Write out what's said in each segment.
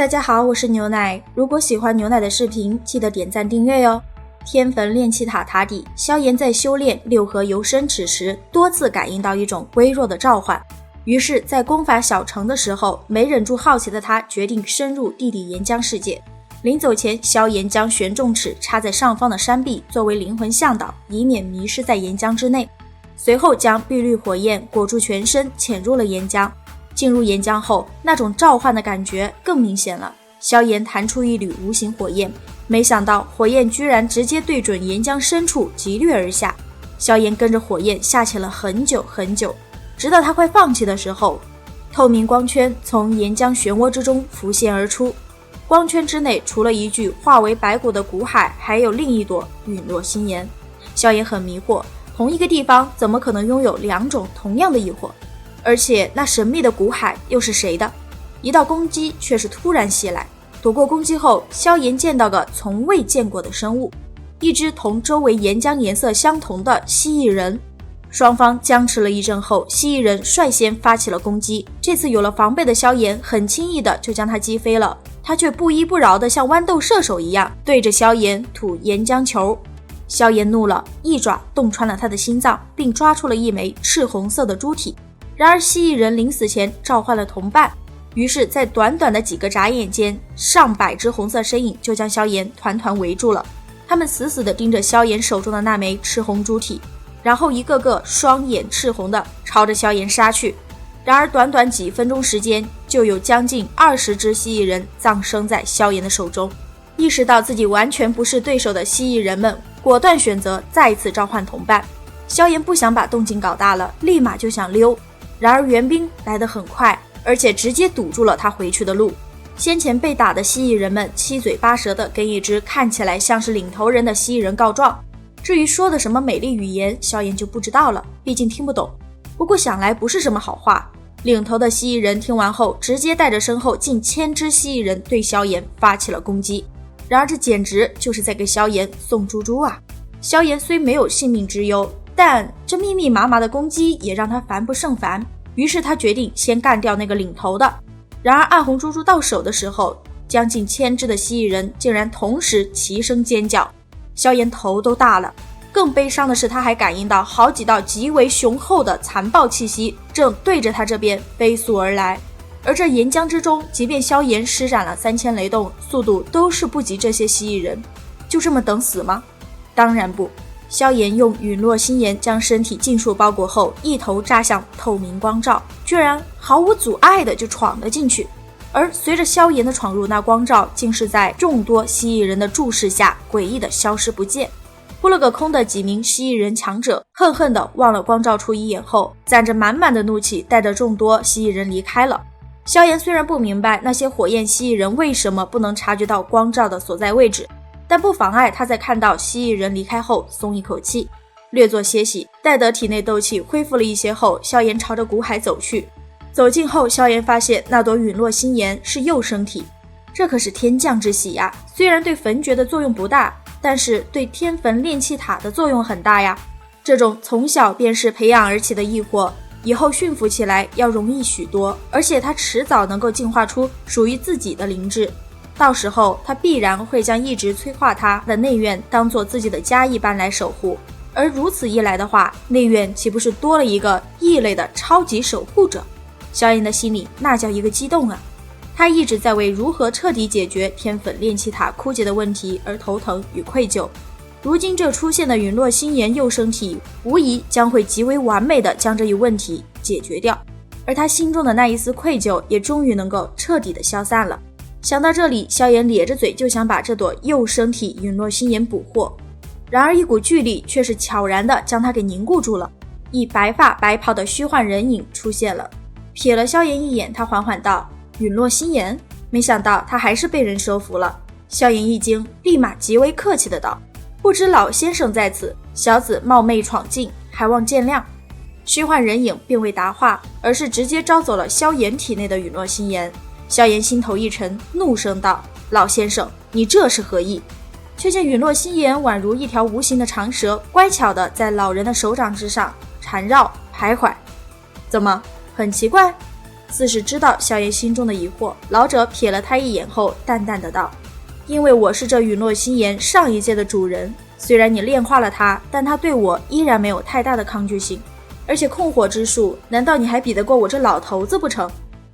大家好，我是牛奶。如果喜欢牛奶的视频，记得点赞订阅哟。天坟炼气塔塔底，萧炎在修炼六合游生尺时，多次感应到一种微弱的召唤。于是，在攻伐小城的时候，没忍住好奇的他，决定深入地底岩浆世界。临走前，萧炎将玄重尺插在上方的山壁，作为灵魂向导，以免迷失在岩浆之内。随后将碧绿火焰裹住全身，潜入了岩浆。进入岩浆后，那种召唤的感觉更明显了。萧炎弹出一缕无形火焰，没想到火焰居然直接对准岩浆深处急掠而下。萧炎跟着火焰下潜了很久很久，直到他快放弃的时候，透明光圈从岩浆漩涡之中浮现而出。光圈之内除了一具化为白骨的骨骸，还有另一朵陨落心炎。萧炎很迷惑，同一个地方怎么可能拥有两种同样的异火？而且那神秘的骨骸又是谁的？一道攻击却是突然袭来，躲过攻击后，萧炎见到个从未见过的生物，一只同周围岩浆颜色相同的蜥蜴人。双方僵持了一阵后，蜥蜴人率先发起了攻击。这次有了防备的萧炎很轻易的就将他击飞了，他却不依不饶的像豌豆射手一样对着萧炎吐岩浆球。萧炎怒了，一爪洞穿了他的心脏，并抓出了一枚赤红色的珠体。然而蜥蜴人临死前召唤了同伴，于是在短短的几个眨眼间，上百只红色身影就将萧炎团团围住了。他们死死地盯着萧炎手中的那枚赤红珠体，然后一个个双眼赤红的朝着萧炎杀去。然而短短几分钟时间，就有将近20只蜥蜴人葬生在萧炎的手中。意识到自己完全不是对手的蜥蜴人们果断选择再次召唤同伴。萧炎不想把动静搞大了，立马就想溜。然而援兵来得很快，而且直接堵住了他回去的路。先前被打的蜥蜴人们七嘴八舌地跟一只看起来像是领头人的蜥蜴人告状，至于说的什么美丽语言，萧炎就不知道了，毕竟听不懂。不过想来不是什么好话。领头的蜥蜴人听完后，直接带着身后近1000只蜥蜴人对萧炎发起了攻击。然而这简直就是在给萧炎送猪猪啊！萧炎虽没有性命之忧，但这密密麻麻的攻击也让他烦不胜烦，于是他决定先干掉那个领头的。然而暗红珠珠到手的时候，将近1000只的蜥蜴人竟然同时齐声尖叫，萧炎头都大了。更悲伤的是，他还感应到好几道极为雄厚的残暴气息正对着他这边飞速而来。而这岩浆之中，即便萧炎施展了3000雷动，速度都是不及这些蜥蜴人。就这么等死吗？当然不。萧炎用陨落心炎将身体尽数包裹后，一头扎向透明光罩，居然毫无阻碍的就闯了进去。而随着萧炎的闯入，那光罩竟是在众多蜥蜴人的注视下诡异的消失不见。扑了个空的几名蜥蜴人强者恨恨地望了光罩处一眼后，攒着满满的怒气，带着众多蜥蜴人离开了。萧炎虽然不明白那些火焰蜥蜴人为什么不能察觉到光罩的所在位置，但不妨碍他在看到蜥蜴人离开后松一口气，略作歇息。待得体内斗气恢复了一些后，萧炎朝着骨骸走去。走近后，萧炎发现那朵陨落心炎是幼生体，这可是天降之喜呀！虽然对焚诀的作用不大，但是对天坟炼气塔的作用很大呀。这种从小便是培养而起的异火，以后驯服起来要容易许多，而且它迟早能够进化出属于自己的灵智。到时候他必然会将一直催化他的内院当做自己的家一般来守护，而如此一来的话，内院岂不是多了一个异类的超级守护者？萧炎的心里那叫一个激动啊！他一直在为如何彻底解决天粉炼气塔枯竭的问题而头疼与愧疚。如今这出现的陨落心炎幼生体，无疑将会极为完美的将这一问题解决掉，而他心中的那一丝愧疚也终于能够彻底的消散了。想到这里，萧炎咧着嘴就想把这朵幼生体陨落心炎捕获，然而一股巨力却是悄然的将他给凝固住了。一白发白袍的虚幻人影出现了，瞥了萧炎一眼，他缓缓道：陨落心炎。没想到他还是被人收服了。萧炎一惊，立马极为客气的道：不知老先生在此，小子冒昧闯进，还望见谅。虚幻人影并未答话，而是直接招走了萧炎体内的陨落心炎。萧炎心头一沉，怒声道：老先生，你这是何意？却见陨落心炎宛如一条无形的长蛇，乖巧地在老人的手掌之上缠绕徘徊。怎么，很奇怪？似是知道萧炎心中的疑惑，老者瞥了他一眼后淡淡的道：因为我是这陨落心炎上一届的主人，虽然你炼化了它，但它对我依然没有太大的抗拒性，而且控火之术，难道你还比得过我这老头子不成？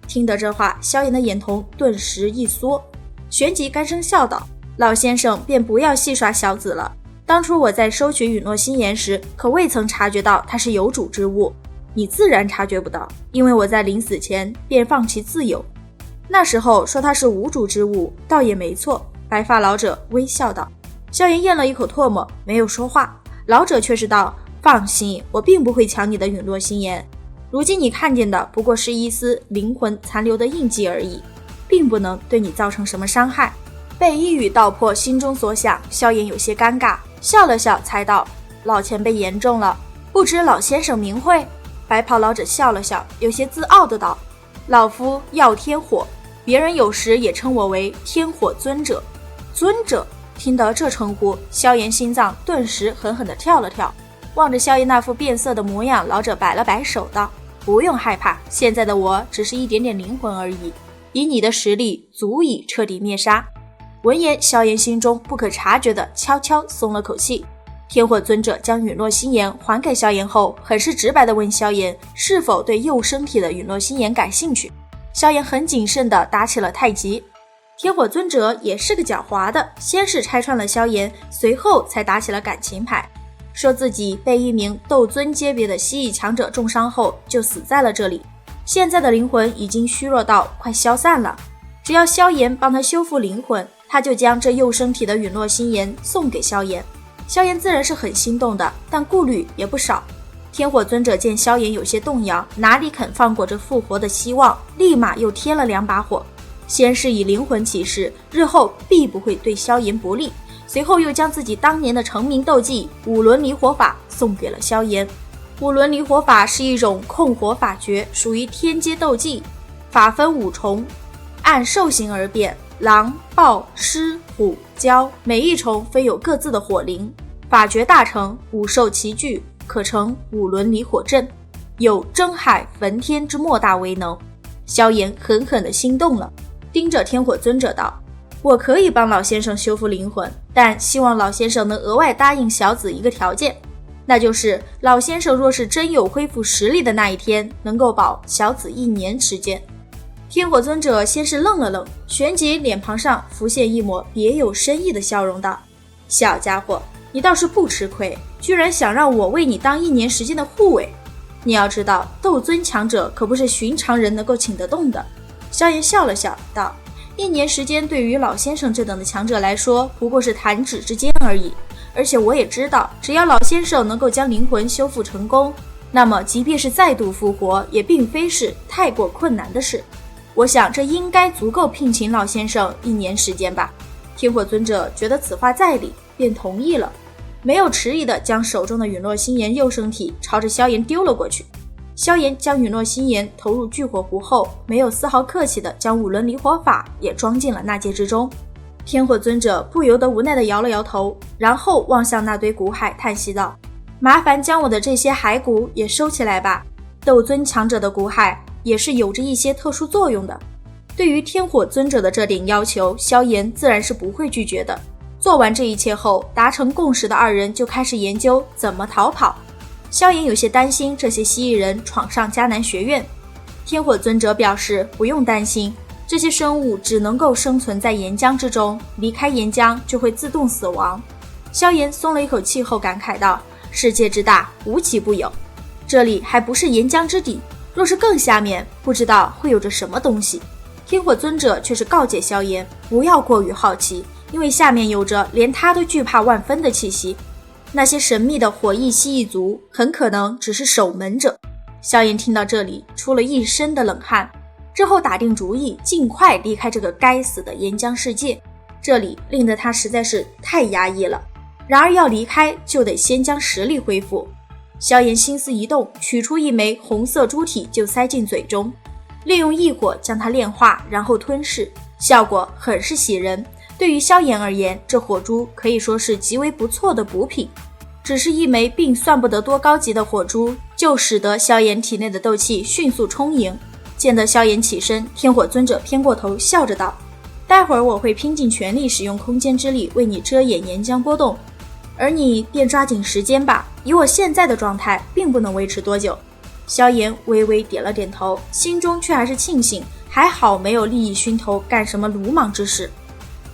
听得这话，萧炎的眼瞳顿时一缩，旋即干声笑道：老先生便不要戏耍小子了，当初我在收取陨落心炎时，可未曾察觉到它是有主之物，你自然察觉不到，因为我在临死前便放其自由。那时候说它是无主之物，倒也没错。白发老者微笑道。萧炎咽了一口唾沫，没有说话。老者却是道：放心，我并不会抢你的陨落心炎，如今你看见的不过是一丝灵魂残留的印记而已，并不能对你造成什么伤害。被一语道破心中所想，萧炎有些尴尬，笑了笑才道：老前辈言重了，不知老先生名讳？白袍老者笑了笑，有些自傲的道：老夫耀天火，别人有时也称我为天火尊者。尊者？听得这称呼，萧炎心脏顿时狠狠地跳了跳。望着萧炎那副变色的模样，老者摆了摆手道：不用害怕，现在的我只是一点点灵魂而已，以你的实力足以彻底灭杀。闻言，萧炎心中不可察觉地悄悄松了口气。天火尊者将陨落心炎还给萧炎后，很是直白地问萧炎是否对幼生体的陨落心炎感兴趣。萧炎很谨慎地打起了太极。天火尊者也是个狡猾的，先是拆穿了萧炎，随后才打起了感情牌，说自己被一名斗尊阶别的蜥蜴强者重伤后就死在了这里，现在的灵魂已经虚弱到快消散了，只要萧炎帮他修复灵魂，他就将这幼生体的陨落心炎送给萧炎。萧炎自然是很心动的，但顾虑也不少。天火尊者见萧炎有些动摇，哪里肯放过这复活的希望，立马又添了2把火。先是以灵魂起誓，日后必不会对萧炎不利，随后又将自己当年的成名斗技五轮离火法送给了萧炎。五轮离火法是一种控火法诀，属于天阶斗技，法分5重，按兽形而变，狼、豹、狮、虎、蛟，每一重分有各自的火灵。法诀大成，五兽齐聚，可成五轮离火阵，有征海焚天之莫大威能。萧炎狠狠地心动了，盯着天火尊者道：我可以帮老先生修复灵魂，但希望老先生能额外答应小子一个条件，那就是老先生若是真有恢复实力的那一天，能够保小子1年时间。天火尊者先是愣了愣，旋即脸庞上浮现一抹别有深意的笑容道：小家伙，你倒是不吃亏，居然想让我为你当1年时间的护卫。你要知道，斗尊强者可不是寻常人能够请得动的。萧炎笑了笑道：1年时间对于老先生这等的强者来说，不过是弹指之间而已。而且我也知道，只要老先生能够将灵魂修复成功，那么即便是再度复活，也并非是太过困难的事。我想这应该足够聘请老先生1年时间吧。天火尊者觉得此话在理，便同意了，没有迟疑地将手中的陨落心炎幼生体朝着萧炎丢了过去。萧炎将陨落心炎投入聚火壶后，没有丝毫客气地将5轮离火法也装进了纳戒之中。天火尊者不由得无奈地摇了摇头，然后望向那堆骨骸叹息道：麻烦将我的这些骸骨也收起来吧，斗尊强者的骨骸也是有着一些特殊作用的。对于天火尊者的这点要求，萧炎自然是不会拒绝的。做完这一切后，达成共识的2人就开始研究怎么逃跑。萧炎有些担心这些蜥蜴人闯上迦南学院，天火尊者表示不用担心，这些生物只能够生存在岩浆之中，离开岩浆就会自动死亡。萧炎松了一口气后感慨道：世界之大，无奇不有，这里还不是岩浆之底，若是更下面，不知道会有着什么东西。天火尊者却是告诫萧炎不要过于好奇，因为下面有着连他都惧怕万分的气息，那些神秘的火翼蜥蜴族很可能只是守门者。萧炎听到这里出了一身的冷汗，之后打定主意尽快离开这个该死的岩浆世界，这里令得他实在是太压抑了。然而要离开就得先将实力恢复。萧炎心思一动，取出一枚红色珠体就塞进嘴中，利用异火将它炼化，然后吞噬，效果很是喜人。对于萧炎而言，这火珠可以说是极为不错的补品。只是一枚并算不得多高级的火珠，就使得萧炎体内的斗气迅速充盈。见得萧炎起身，天火尊者偏过头笑着道：待会儿我会拼尽全力使用空间之力为你遮掩岩浆波动，而你便抓紧时间吧，以我现在的状态并不能维持多久。萧炎微微点了点头，心中却还是庆幸，还好没有利益熏头干什么鲁莽之事。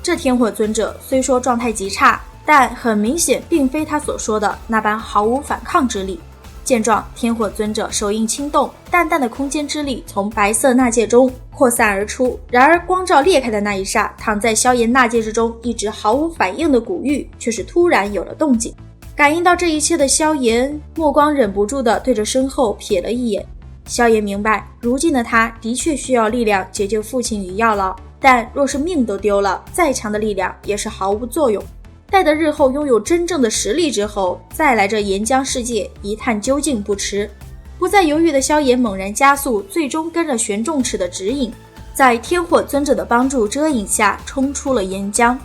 这天火尊者虽说状态极差，但很明显并非他所说的那般毫无反抗之力。见状，天火尊者手印轻动，淡淡的空间之力从白色纳戒中扩散而出，然而光照裂开的那一刹，躺在萧炎纳戒之中一直毫无反应的古玉却是突然有了动静。感应到这一切的萧炎目光忍不住地对着身后瞥了一眼。萧炎明白，如今的他的确需要力量解救父亲与药老，但若是命都丢了，再强的力量也是毫无作用。待得日后拥有真正的实力之后，再来这岩浆世界一探究竟不迟。不再犹豫的萧炎猛然加速，最终跟着玄重尺的指引，在天火尊者的帮助遮引下冲出了岩浆。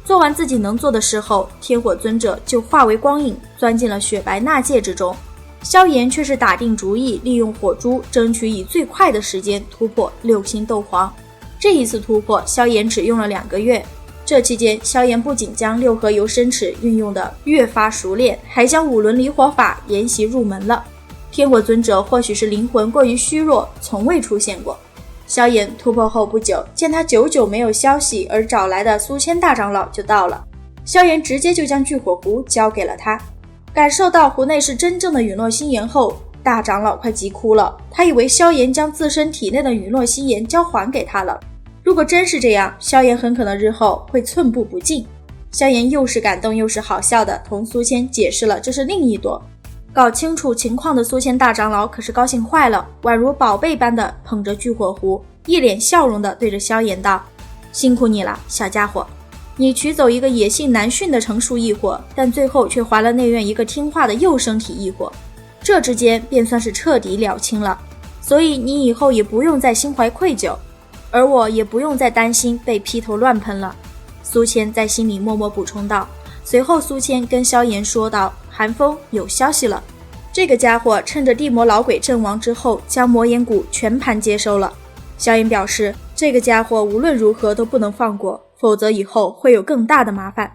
做完自己能做的事后，天火尊者就化为光影钻进了雪白纳戒之中。萧炎却是打定主意利用火珠争取以最快的时间突破六星斗皇。这一次突破，萧炎只用了2个月。这期间，萧炎不仅将六合游身尺运用的越发熟练，还将5轮离火法研习入门了。天火尊者或许是灵魂过于虚弱，从未出现过。萧炎突破后不久，见他久久没有消息而找来的苏谦大长老就到了。萧炎直接就将聚火壶交给了他。感受到壶内是真正的陨落心炎后，大长老快急哭了。他以为萧炎将自身体内的陨落心炎交还给他了。如果真是这样，萧炎很可能日后会寸步不进。萧炎又是感动又是好笑的同苏谦解释了这是另一朵。搞清楚情况的苏谦大长老可是高兴坏了，宛如宝贝般的捧着聚火壶，一脸笑容的对着萧炎道：辛苦你了，小家伙，你取走一个野性难驯的成熟异火，但最后却还了内院一个听话的幼生体异火，这之间便算是彻底了清了，所以你以后也不用再心怀愧疚，而我也不用再担心被劈头乱喷了。苏谦在心里默默补充道。随后苏谦跟萧炎说道：寒风有消息了，这个家伙趁着地魔老鬼阵亡之后，将魔岩谷全盘接收了。萧炎表示，这个家伙无论如何都不能放过，否则以后会有更大的麻烦。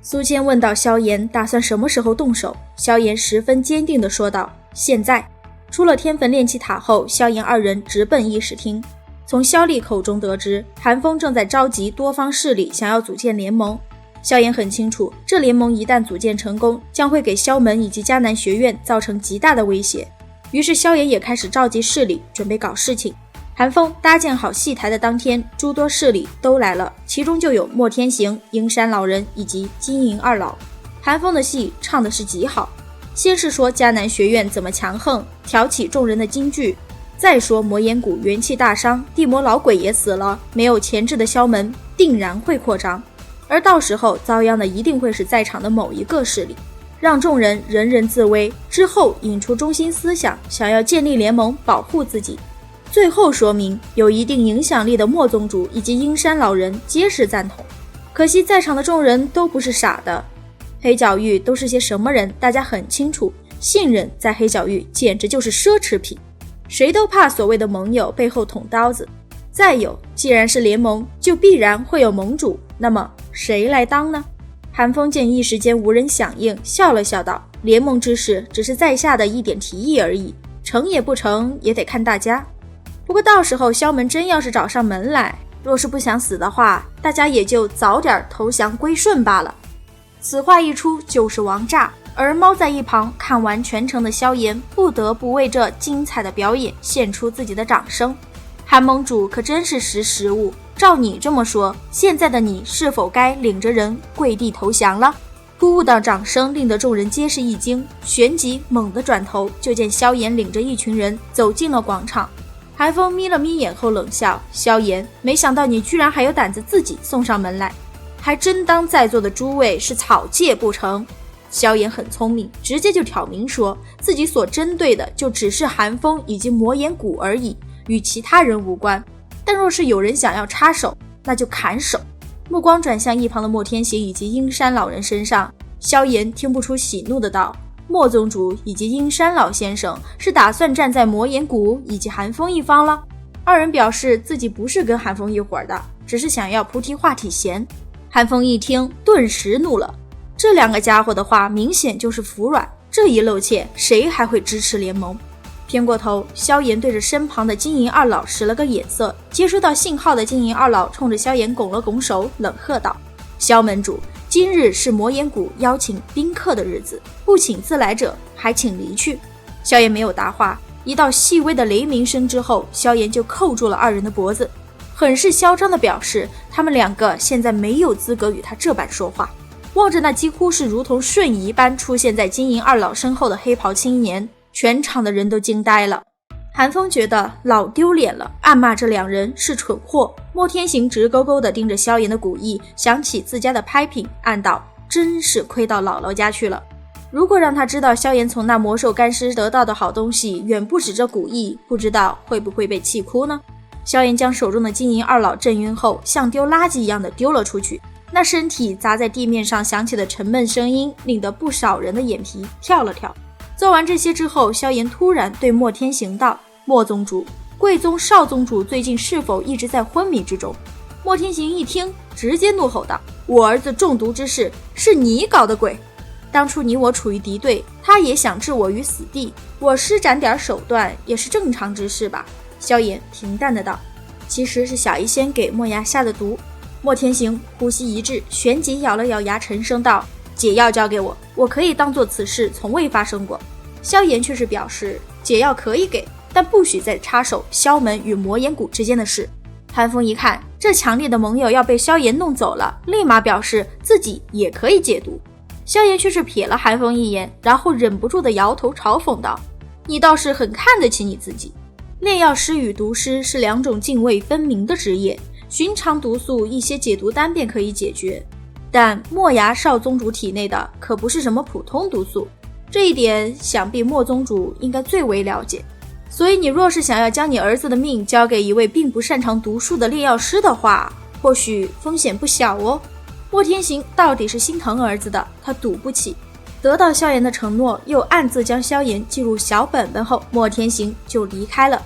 苏谦问到萧炎打算什么时候动手，萧炎十分坚定地说道：现在。出了天坟炼气塔后，萧炎2人直奔议事厅。从萧厉口中得知，寒风正在召集多方势力想要组建联盟。萧炎很清楚，这联盟一旦组建成功，将会给萧门以及迦南学院造成极大的威胁。于是萧炎也开始召集势力，准备搞事情。寒风搭建好戏台的当天，诸多势力都来了，其中就有莫天行、阴山老人以及金银二老。寒风的戏唱的是极好，先是说迦南学院怎么强横，挑起众人的惊惧，再说魔岩谷元气大伤，地魔老鬼也死了，没有钳制的萧门定然会扩张，而到时候遭殃的一定会是在场的某一个势力，让众人人人自危，之后引出中心思想，想要建立联盟保护自己。最后说明有一定影响力的莫宗主以及阴山老人皆是赞同。可惜在场的众人都不是傻的，黑角域都是些什么人大家很清楚，信任在黑角域简直就是奢侈品，谁都怕所谓的盟友背后捅刀子。再有，既然是联盟，就必然会有盟主，那么谁来当呢？寒风见一时间无人响应，笑了笑道：联盟之事只是在下的一点提议而已，成也不成也得看大家。不过到时候萧门真要是找上门来，若是不想死的话，大家也就早点投降归顺罢了。此话一出就是王炸，而猫在一旁看完全程的萧炎不得不为这精彩的表演献出自己的掌声。韩盟主可真是识时务，照你这么说，现在的你是否该领着人跪地投降了？突兀的掌声令得众人皆是一惊，旋即猛地转头，就见萧炎领着一群人走进了广场。寒风眯了眯眼后冷笑：萧炎，没想到你居然还有胆子自己送上门来，还真当在座的诸位是草芥不成？萧炎很聪明，直接就挑明说自己所针对的就只是寒风以及魔岩谷而已，与其他人无关，但若是有人想要插手，那就砍手。目光转向一旁的莫天行以及阴山老人身上，萧炎听不出喜怒的道：莫宗主以及阴山老先生是打算站在魔岩谷以及寒风一方了？二人表示自己不是跟韩风一伙的，只是想要菩提化体闲。韩风一听顿时怒了，这两个家伙的话明显就是服软，这一露怯谁还会支持联盟？偏过头，萧炎对着身旁的金银二老使了个眼色，接收到信号的金银二老冲着萧炎拱了拱手，冷喝道：萧门主，今日是魔岩谷邀请宾客的日子，不请自来者还请离去。萧炎没有答话，一道细微的雷鸣声之后，萧炎就扣住了二人的脖子，很是嚣张地表示他们两个现在没有资格与他这般说话。望着那几乎是如同瞬移般出现在金银二老身后的黑袍青年，全场的人都惊呆了。韩风觉得老丢脸了，暗骂这两人是蠢货。莫天行直勾勾地盯着萧炎的古意，想起自家的拍品，暗道真是亏到姥姥家去了。如果让他知道萧炎从那魔兽干尸得到的好东西远不止这古意，不知道会不会被气哭呢？萧炎将手中的金银二老震晕后，像丢垃圾一样的丢了出去，那身体砸在地面上响起的沉闷声音，令得不少人的眼皮跳了跳。做完这些之后，萧炎突然对莫天行道：莫宗主，贵宗少宗主最近是否一直在昏迷之中？莫天行一听，直接怒吼道：我儿子中毒之事是你搞的鬼！当初你我处于敌对，他也想置我于死地，我施展点手段也是正常之事吧？萧炎平淡的道：其实是小医仙给莫牙下的毒。莫天行呼吸一滞，旋即咬了咬牙，沉声道：解药交给我，我可以当做此事从未发生过。萧炎却是表示解药可以给，但不许再插手萧门与魔岩谷之间的事。韩风一看这强烈的盟友要被萧炎弄走了，立马表示自己也可以解毒。萧炎却是瞥了韩风一眼，然后忍不住的摇头嘲讽道：你倒是很看得起你自己。炼药师与毒师是两种泾渭分明的职业，寻常毒素一些解毒丹便可以解决，但莫牙少宗主体内的可不是什么普通毒素，这一点想必莫宗主应该最为了解。所以你若是想要将你儿子的命交给一位并不擅长毒术的炼药师的话，或许风险不小哦。莫天行到底是心疼儿子的，他赌不起。得到萧炎的承诺，又暗自将萧炎记入小本本后，莫天行就离开了。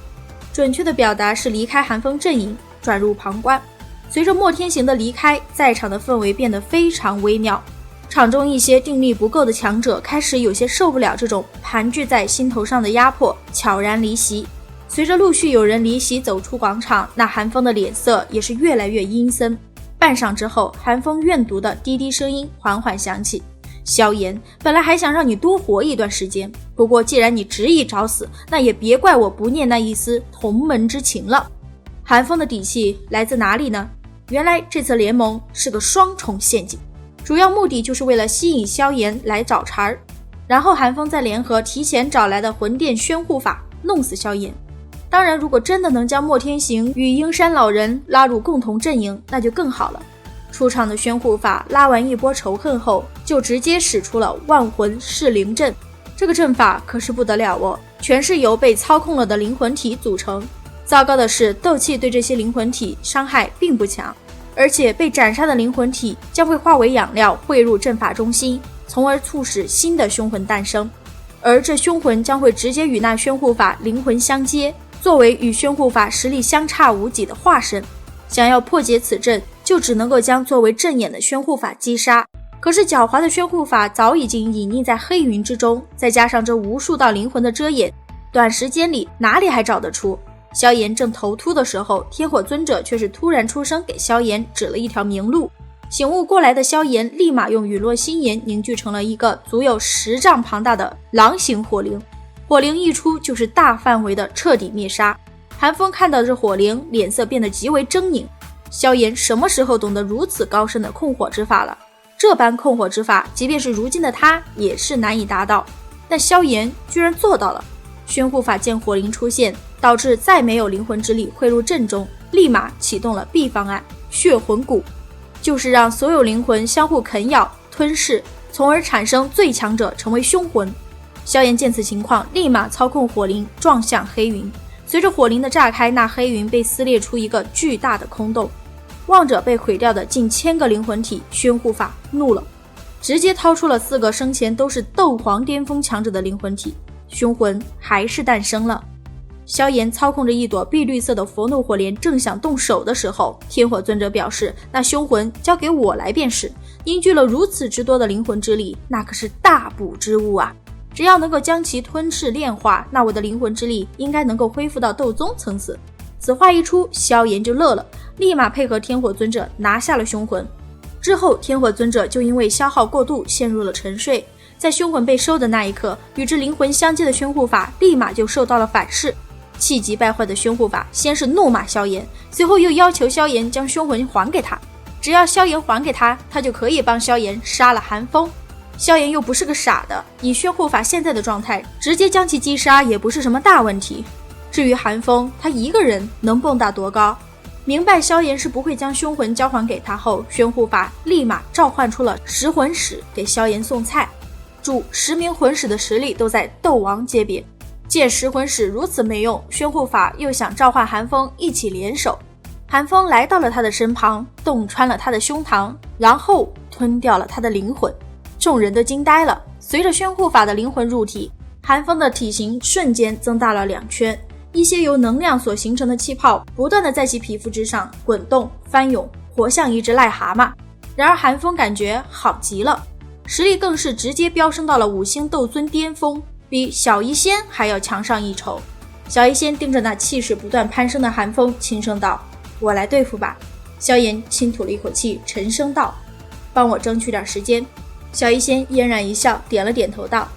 准确的表达是离开韩风阵营，转入旁观。随着莫天行的离开，在场的氛围变得非常微妙。场中一些定力不够的强者开始有些受不了这种盘踞在心头上的压迫，悄然离席。随着陆续有人离席走出广场，那韩风的脸色也是越来越阴森。半晌之后，韩风怨毒的低低声音缓缓响起：萧炎，本来还想让你多活一段时间，不过既然你执意找死，那也别怪我不念那一丝同门之情了。韩风的底气来自哪里呢？原来这次联盟是个双重陷阱，主要目的就是为了吸引萧炎来找茬儿，然后韩风再联合提前找来的魂殿宣护法弄死萧炎。当然，如果真的能将莫天行与鹰山老人拉入共同阵营，那就更好了。出场的宣护法拉完一波仇恨后，就直接使出了万魂噬灵阵。这个阵法可是不得了哦，全是由被操控了的灵魂体组成。糟糕的是，斗气对这些灵魂体伤害并不强，而且被斩杀的灵魂体将会化为养料汇入阵法中心，从而促使新的凶魂诞生。而这凶魂将会直接与那宣护法灵魂相接，作为与宣护法实力相差无几的化身。想要破解此阵，就只能够将作为阵眼的宣护法击杀。可是狡猾的宣护法早已经隐匿在黑云之中，再加上这无数道灵魂的遮掩，短时间里哪里还找得出？萧炎正头秃的时候，天火尊者却是突然出声给萧炎指了一条明路。醒悟过来的萧炎立马用陨落心炎凝聚成了一个足有10丈庞大的狼形火灵，火灵一出就是大范围的彻底灭杀。韩风看到这火灵，脸色变得极为狰狞。萧炎什么时候懂得如此高深的控火之法了？这般控火之法，即便是如今的他也是难以达到，但萧炎居然做到了。宣护法见火灵出现，导致再没有灵魂之力汇入阵中，立马启动了 B 方案血魂谷，就是让所有灵魂相互啃咬吞噬，从而产生最强者成为凶魂。萧炎见此情况，立马操控火灵撞向黑云，随着火灵的炸开，那黑云被撕裂出一个巨大的空洞。望着被毁掉的近1000个灵魂体，宣护法怒了，直接掏出了4个生前都是斗皇巅峰强者的灵魂体，凶魂还是诞生了。萧炎操控着一朵碧绿色的佛怒火莲，正想动手的时候，天火尊者表示，那凶魂交给我来便是。凝聚了如此之多的灵魂之力，那可是大补之物啊！只要能够将其吞噬炼化，那我的灵魂之力应该能够恢复到斗宗层次。此话一出，萧炎就乐了，立马配合天火尊者拿下了凶魂。之后天火尊者就因为消耗过度陷入了沉睡，在凶魂被收的那一刻，与之灵魂相接的宣护法立马就受到了反噬。气急败坏的宣护法先是怒骂萧炎，随后又要求萧炎将凶魂还给他，只要萧炎还给他，他就可以帮萧炎杀了寒风。萧炎又不是个傻的，以宣护法现在的状态，直接将其击杀也不是什么大问题。至于寒风，他一个人能蹦跶多高？明白萧炎是不会将凶魂交还给他后，宣护法立马召唤出了10魂使给萧炎送菜。注：10名魂使的实力都在斗王阶别。见10魂使如此没用，宣护法又想召唤寒风一起联手。寒风来到了他的身旁，洞穿了他的胸膛，然后吞掉了他的灵魂。众人都惊呆了。随着宣护法的灵魂入体，寒风的体型瞬间增大了2圈，一些由能量所形成的气泡不断的在其皮肤之上滚动翻涌，活像一只癞蛤蟆。然而寒风感觉好极了，实力更是直接飙升到了5星斗尊巅峰，比小医仙还要强上一筹。小医仙盯着那气势不断攀升的寒风，轻声道：“我来对付吧。”萧炎轻吐了一口气，沉声道：“帮我争取点时间。”小医仙嫣然一笑，点了点头道：“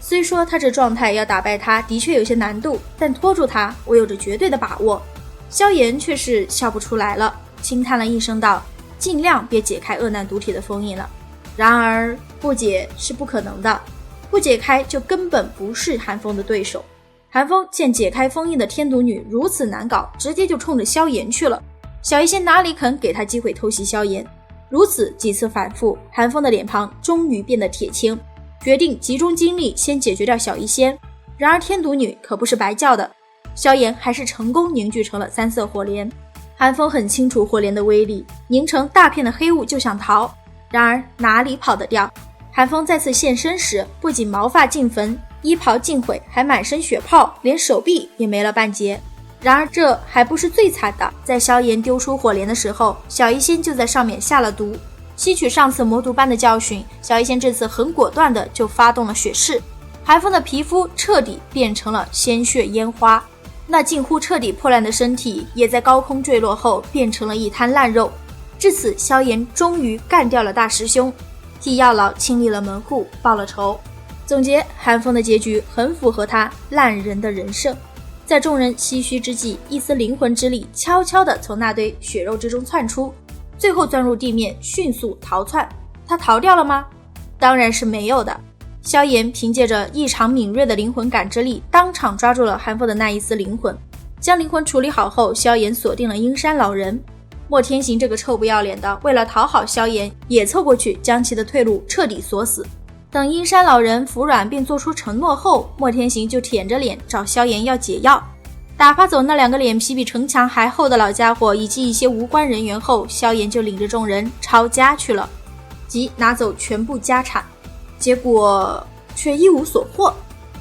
虽说他这状态要打败他的确有些难度，但拖住他我有着绝对的把握。”萧炎却是笑不出来了，轻叹了一声道：“尽量别解开恶难毒体的封印了。然而不解是不可能的，不解开就根本不是寒风的对手。”寒风见解开封印的天毒女如此难搞，直接就冲着萧炎去了。小医仙哪里肯给他机会偷袭萧炎？如此几次反复，寒风的脸庞终于变得铁青，决定集中精力先解决掉小医仙。然而天毒女可不是白叫的，萧炎还是成功凝聚成了3色火莲。寒风很清楚火莲的威力，凝成大片的黑雾就想逃，然而哪里跑得掉？寒风再次现身时，不仅毛发尽焚，衣袍尽毁，还满身血泡，连手臂也没了半截。然而这还不是最惨的，在萧炎丢出火莲的时候，小医仙就在上面下了毒。吸取上次魔毒般的教训，小医仙这次很果断的就发动了血誓。寒风的皮肤彻底变成了鲜血烟花，那近乎彻底破烂的身体也在高空坠落后变成了一滩烂肉。至此，萧炎终于干掉了大师兄，替药老清理了门户，报了仇。总结，寒风的结局很符合他烂人的人设。在众人唏嘘之际，一丝灵魂之力悄悄地从那堆血肉之中窜出，最后钻入地面，迅速逃窜。他逃掉了吗？当然是没有的。萧炎凭借着异常敏锐的灵魂感知力，当场抓住了寒风的那一丝灵魂。将灵魂处理好后，萧炎锁定了阴山老人。莫天行这个臭不要脸的，为了讨好萧炎，也凑过去将其的退路彻底锁死。等阴山老人服软并做出承诺后，莫天行就舔着脸找萧炎要解药。打发走那2个脸皮比城墙还厚的老家伙以及一些无关人员后，萧炎就领着众人抄家去了，即拿走全部家产。结果却一无所获。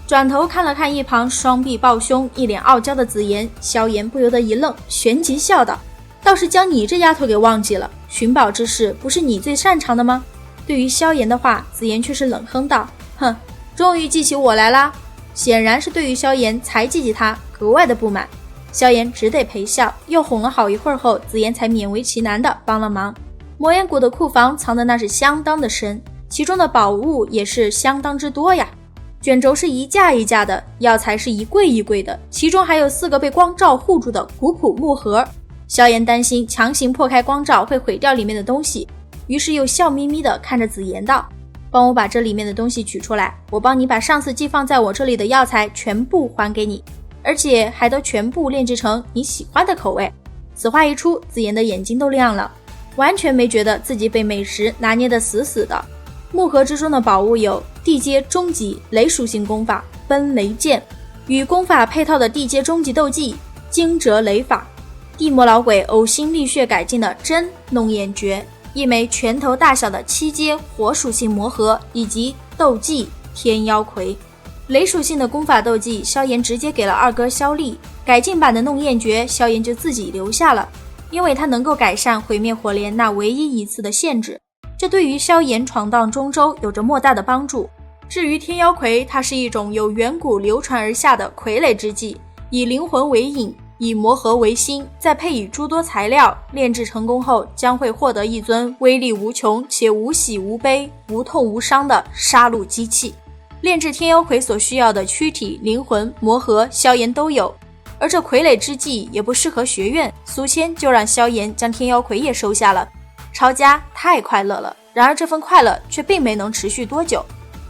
转头看了看一旁双臂抱胸、一脸傲娇的紫妍，萧炎不由得一愣，旋即笑道：“倒是将你这丫头给忘记了，寻宝之事不是你最擅长的吗？”对于萧炎的话，紫妍却是冷哼道：“哼，终于记起我来啦。”显然是对于萧炎才记起他格外的不满。萧炎只得陪笑，又哄了好一会儿后，紫妍才勉为其难的帮了忙。魔岩谷的库房藏的那是相当的深，其中的宝物也是相当之多呀。卷轴是一架一架的，药材是一柜一柜的，其中还有4个被光罩护住的古朴木盒。萧炎担心强行破开光罩会毁掉里面的东西，于是又笑眯眯地看着紫妍道：“帮我把这里面的东西取出来，我帮你把上次寄放在我这里的药材全部还给你，而且还都全部炼制成你喜欢的口味。”此话一出，紫妍的眼睛都亮了，完全没觉得自己被美食拿捏得死死的。木盒之中的宝物有地阶终极雷属性功法奔雷剑，与功法配套的地阶终极斗技惊蛰雷法，地魔老鬼呕心沥血改进的真弄眼诀，一枚拳头大小的7阶火属性魔盒，以及斗技天妖魁。雷属性的功法斗技，萧炎直接给了二哥萧丽，改进版的弄焰诀，萧炎就自己留下了，因为它能够改善毁灭火莲那唯一一次的限制，这对于萧炎闯荡中州有着莫大的帮助。至于天妖魁，它是一种由远古流传而下的傀儡之技，以灵魂为引，以魔核为心，再配以诸多材料，炼制成功后将会获得一尊威力无穷且无喜无悲、无痛无伤的杀戮机器。炼制天妖魁所需要的躯体、灵魂、魔核，萧炎都有。而这傀儡之技也不适合学院，苏谦就让萧炎将天妖魁也收下了。抄家太快乐了，然而这份快乐却并没能持续多久。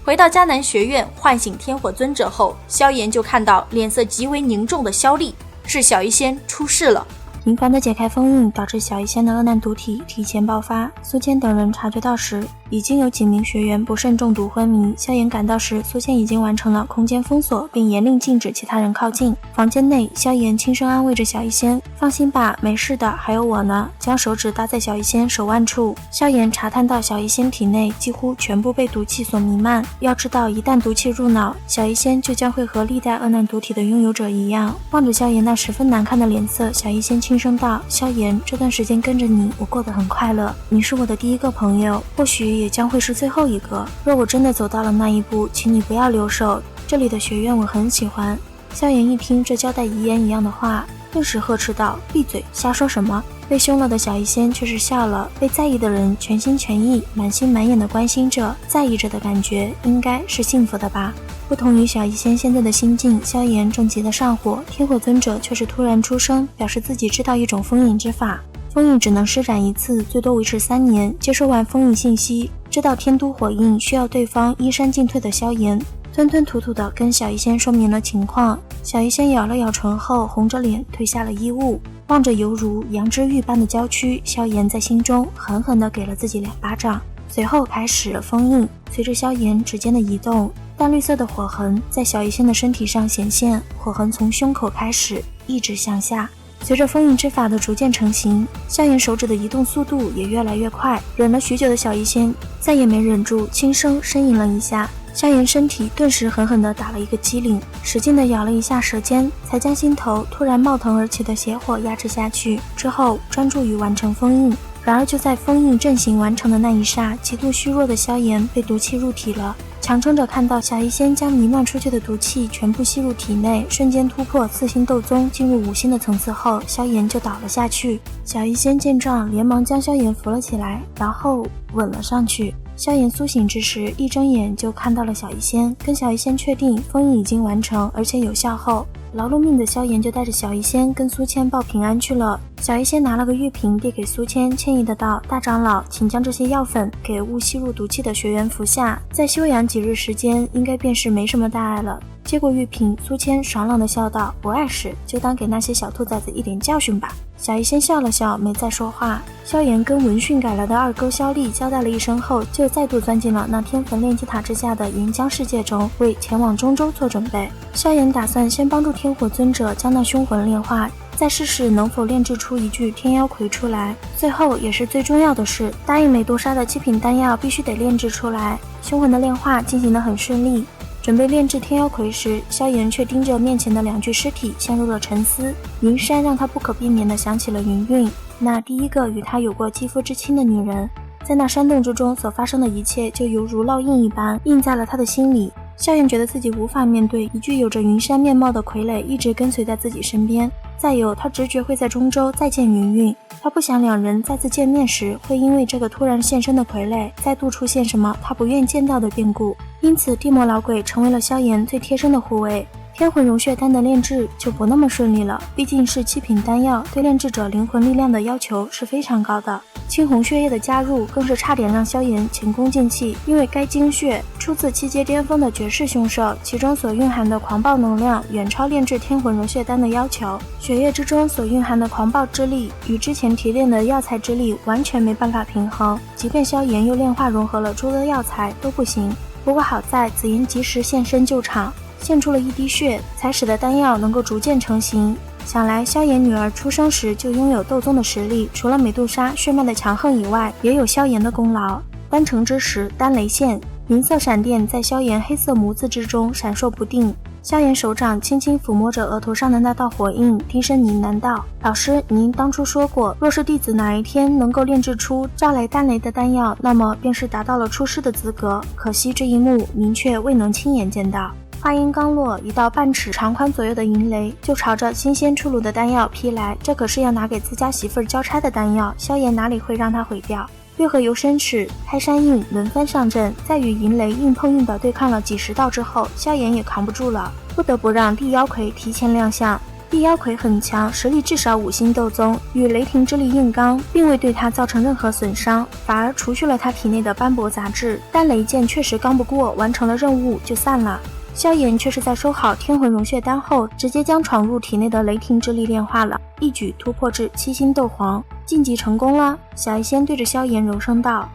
回到迦南学院唤醒天火尊者后，萧炎就看到脸色极为凝重的萧丽，是小医仙出事了。频繁的解开封印导致小医仙的恶难毒体提前爆发，苏谦等人察觉到时，已经有几名学员不慎中毒昏迷。萧炎赶到时，苏谦已经完成了空间封锁，并严令禁止其他人靠近。房间内，萧炎轻声安慰着小医仙：“放心吧，没事的，还有我呢。”将手指搭在小医仙手腕处，萧炎查探到小医仙体内几乎全部被毒气所弥漫。要知道，一旦毒气入脑，小医仙就将会和历代恶难毒体的拥有者一样。望着萧炎那十分难看的脸色，小医仙轻声道：“萧炎，这段时间跟着你，我过得很快乐。你是我的第一个朋友，或许也将会是最后一个。若我真的走到了那一步，请你不要留守。这里的学院我很喜欢。”萧炎一听这交代遗言一样的话，顿时呵斥道：“闭嘴，瞎说什么！”被凶了的小医仙却是笑了。被在意的人全心全意、满心满眼的关心着、在意着的感觉，应该是幸福的吧。不同于小医仙现在的心境，萧炎正急得上火，天火尊者却是突然出声，表示自己知道一种封印之法。封印只能施展一次，最多维持3年。接收完封印信息，知道天都火印需要对方衣衫进退的萧炎，吞吞吐吐地跟小医仙说明了情况。小医仙咬了咬唇后，红着脸褪下了衣物，望着犹如羊脂玉般的娇躯，萧炎在心中狠狠地给了自己2巴掌。随后开始了封印，随着萧炎指尖的移动，淡绿色的火痕在小医仙的身体上显现，火痕从胸口开始一直向下。随着封印之法的逐渐成型，萧炎手指的移动速度也越来越快。忍了许久的小医仙再也没忍住，轻声呻吟了一下。萧炎身体顿时狠狠地打了一个激灵，使劲地咬了一下舌尖，才将心头突然冒腾而起的邪火压制下去。之后专注于完成封印。然而就在封印阵型完成的那一刹，极度虚弱的萧炎被毒气入体了。强撑着看到小医仙将弥漫出去的毒气全部吸入体内，瞬间突破4星斗宗进入5星的层次后，萧炎就倒了下去。小医仙见状连忙将萧炎扶了起来，然后吻了上去。萧炎苏醒之时，一睁眼就看到了小医仙，跟小医仙确定封印已经完成而且有效后，劳碌命的萧炎就带着小医仙跟苏谦报平安去了。小医仙拿了个玉瓶递给苏谦，歉意的道：“大长老，请将这些药粉给误吸入毒气的学员服下，再休养几日时间，应该便是没什么大碍了。”接过玉瓶，苏谦爽朗的笑道：“不碍事，就当给那些小兔崽子一点教训吧。”小医仙笑了笑，没再说话。萧炎跟闻讯赶来的二哥萧丽交代了一声后，就再度钻进了那天坟炼气塔之下的岩浆世界中，为前往中州做准备。萧炎打算先帮助天火尊者将那凶魂炼化，再试试能否炼制出一具天妖魁出来。最后也是最重要的是，答应美杜莎的7品丹药必须得炼制出来。凶魂的炼化进行得很顺利。准备炼制天妖魁时，萧炎却盯着面前的2具尸体陷入了沉思。云山让他不可避免地想起了云韵，那第一个与他有过肌肤之亲的女人。在那山洞之中所发生的一切就犹如烙印一般印在了他的心里。萧炎觉得自己无法面对一具有着云山面貌的傀儡一直跟随在自己身边，再有他直觉会在中州再见云韵，他不想2人再次见面时会因为这个突然现身的傀儡再度出现什么他不愿见到的变故，因此地魔老鬼成为了萧炎最贴身的护卫。天魂融血丹的炼制就不那么顺利了，毕竟是7品丹药，对炼制者灵魂力量的要求是非常高的。青红血液的加入更是差点让萧炎前功尽弃，因为该精血出自7阶巅峰的绝世凶兽，其中所蕴含的狂暴能量远超炼制天魂融血丹的要求，血液之中所蕴含的狂暴之力与之前提炼的药材之力完全没办法平衡，即便萧炎又炼化融合了诸多药材都不行。不过好在紫妍及时现身救场，献出了1滴血，才使得丹药能够逐渐成型。想来萧炎女儿出生时就拥有斗宗的实力，除了美杜莎血脉的强横以外，也有萧炎的功劳。丹成之时，丹雷现，银色闪电在萧炎黑色眸子之中闪烁不定。萧炎手掌轻轻抚摸着额头上的那道火印，低声呢喃道：老师，您当初说过，若是弟子哪一天能够炼制出招来丹雷的丹药，那么便是达到了出师的资格，可惜这一幕您却未能亲眼见到。话音刚落，一道半尺长宽左右的银雷就朝着新鲜出炉的丹药劈来，这可是要拿给自家媳妇儿交差的丹药，萧炎哪里会让他毁掉。六合游身尺、开山印轮番上阵，在与银雷硬碰硬的对抗了几十道之后，萧炎也扛不住了，不得不让地妖魁提前亮相。地妖魁很强，实力至少5星斗宗，与雷霆之力硬刚，并未对他造成任何损伤，反而除去了他体内的斑驳杂质。但雷剑确实刚不过，完成了任务就散了。萧炎却是在收好天魂融血丹后，直接将闯入体内的雷霆之力炼化了，一举突破至7星斗皇，晋级成功了。小医仙对着萧炎柔声道：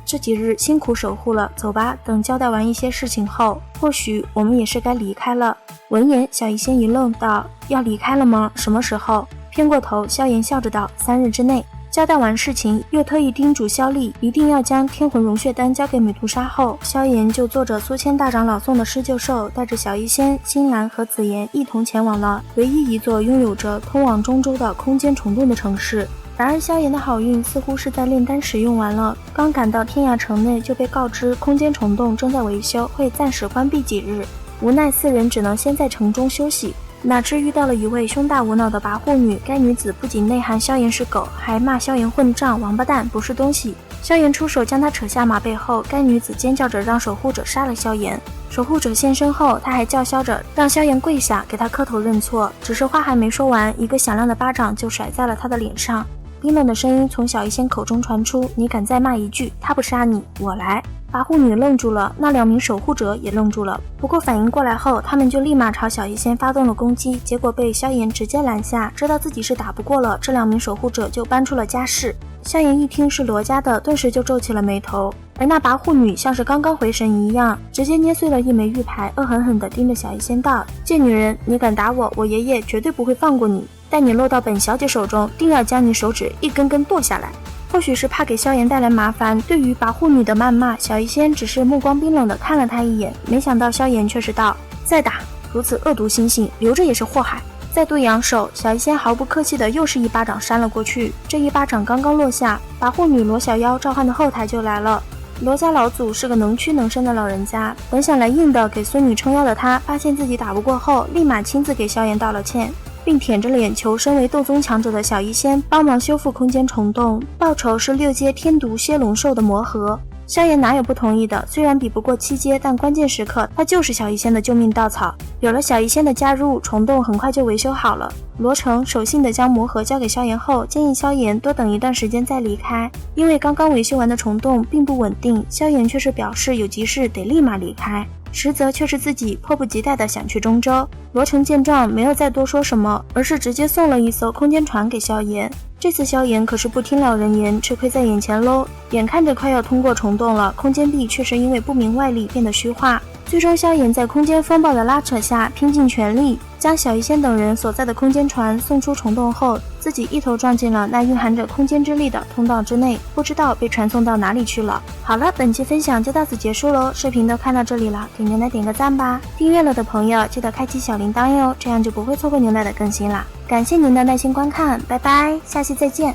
这几日辛苦守护了，走吧，等交代完一些事情后，或许我们也是该离开了。闻言，小医仙一愣道：要离开了吗？什么时候？偏过头，萧炎笑着道：3日之内。交代完事情，又特意叮嘱萧丽一定要将天魂融血丹交给美杜莎后，萧炎就坐着苏千大长老送的施救兽，带着小医仙、新兰和紫妍一同前往了唯一一座拥有着通往中州的空间虫洞的城市。然而萧炎的好运似乎是在炼丹时用完了，刚赶到天涯城内就被告知空间虫洞正在维修，会暂时关闭几日，无奈4人只能先在城中休息。哪知遇到了一位胸大无脑的跋扈女，该女子不仅内涵萧炎是狗，还骂萧炎混账、王八蛋，不是东西。萧炎出手将她扯下马背后，该女子尖叫着让守护者杀了萧炎。守护者现身后，她还叫嚣着让萧炎跪下，给她磕头认错。只是话还没说完，一个响亮的巴掌就甩在了她的脸上。冰冷的声音从小医仙口中传出：你敢再骂一句，他不杀你，我来。跋扈女愣住了，那2名守护者也愣住了，不过反应过来后，他们就立马朝小医仙发动了攻击，结果被萧炎直接拦下。知道自己是打不过了，这2名守护者就搬出了家事。萧炎一听是罗家的，顿时就皱起了眉头，而那跋扈女像是刚刚回神一样，直接捏碎了一枚玉牌，恶狠狠地盯着小医仙道：贱女人，你敢打我，我爷爷绝对不会放过你，待你落到本小姐手中，定要将你手指一根根剁下来。或许是怕给萧炎带来麻烦，对于跋扈女的谩骂，小医仙只是目光冰冷地看了他一眼，没想到萧炎却是道：再打，如此恶毒心性，留着也是祸害。再度扬手，小医仙毫不客气的又是一巴掌扇了过去。这一巴掌刚刚落下，跋扈女罗小妖召唤的后台就来了。罗家老祖是个能屈能伸的老人家，本想来硬的给孙女撑腰的他，发现自己打不过后，立马亲自给萧炎道了歉，并舔着脸求身为斗宗强者的小医仙帮忙修复空间虫洞，报酬是6阶天毒蝎龙兽的魔核。萧炎哪有不同意的，虽然比不过7阶，但关键时刻他就是小医仙的救命稻草。有了小医仙的加入，虫洞很快就维修好了。罗成守信地将魔核交给萧炎后，建议萧炎多等一段时间再离开，因为刚刚维修完的虫洞并不稳定。萧炎却是表示有急事得立马离开，实则却是自己迫不及待地想去中州。罗成见状没有再多说什么，而是直接送了一艘空间船给萧炎。这次萧炎可是不听老人言，吃亏在眼前喽。眼看着快要通过虫洞了，空间壁却是因为不明外力变得虚化。最终萧炎在空间风暴的拉扯下，拼尽全力将小医仙等人所在的空间船送出虫洞后，自己一头撞进了那蕴含着空间之力的通道之内，不知道被传送到哪里去了。好了，本期分享就到此结束喽，视频都看到这里了，给牛奶点个赞吧。订阅了的朋友记得开启小铃铛哟，这样就不会错过牛奶的更新啦。感谢您的耐心观看，拜拜，下期再见。